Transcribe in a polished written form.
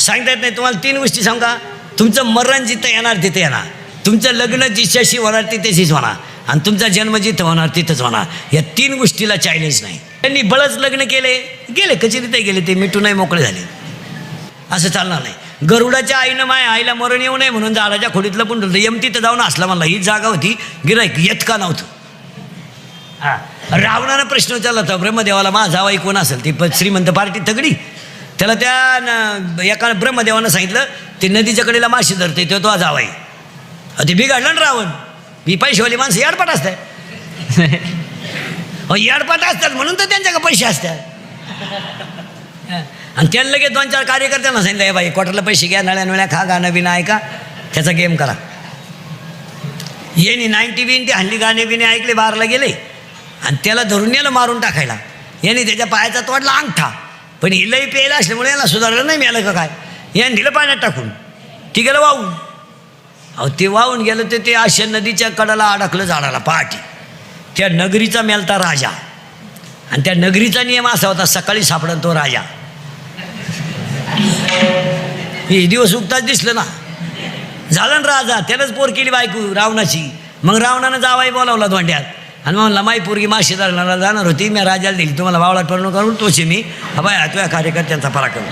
सांगता येत नाही तुम्हाला. 3 गोष्टी सांगा. तुमचं मरण जिथं येणार तिथे येणार, तुमचं लग्न जिच्याशी होणार तिथेशीच होणार, आणि तुमचा जन्म जिथं होणार तिथंच होणार. या 3 गोष्टीला चॅलेंज नाही. त्यांनी बळच लग्न केले, गेले कचेरीत गेले, ते मिटून नाही मोकळे झाले. असं चालणार नाही. गरुडाच्या आईनं माय आईला मरण येऊ नये म्हणून झाडाच्या खोडीतलं पण ठेवलं. यम तिथं जाऊन असला म्हणला, हीच जागा होती, गिराईक येत का नव्हतं. हां, रावणानं प्रश्न विचारला होता ब्रह्मदेवाला, माझा जावाई कोण असेल. ती श्रीमंत पार्टी तगडी. त्याला त्या एका ब्रह्मदेवानं सांगितलं, ते नदीच्या कडेला माशी धरते तो तो जावाई. ते बिघडलं ना रावण. ही पैसेवाली माणसं याडपाट असतात. याडपाट असतात म्हणून तर त्यांच्याकडे पैसे असतात. आणि त्यांना लगेच 2-4 कार्यकर्त्यांना सांगितलं, हे बाई क्वार्टरला पैसे घ्या, नळ्या नळ्या खा, गाणं बिणं ऐका, त्याचा गेम करा. यांनी 90 बिन ते हल्ली गाणे बिणे ऐकले, बारला गेले आणि त्याला धरून नेलं मारून टाकायला. यांनी त्याच्या पायाचा तोडला अंगठा. पण ही लई प्यायला असल्यामुळे याला सुधारलं नाही मिळालं का काय. याने दिलं पाण्यात टाकून, ती गेलं वाहून. अहो ते वाहून गेलं तर ते अशा नदीच्या कडाला अडकलं झाडाला पहाटे. त्या नगरीचा मेलता राजा, आणि त्या नगरीचा नियम असा होता, सकाळी सापडन तो राजा. हे दिवस उगताच दिसलं ना. झालं ना राजा, त्यानंच पोर केली बायको रावणाची. मग रावणानं जावाई बोलावला धोंड्यात आणि म्हणला, माई पोरगी माशी धरणारा जाणार होती, मी राजाला दिली, तुम्हाला वावळात पडणं करून तोचे मी. हा बाय तुझ्या कार्यकर्त्यांचा पराक्रम.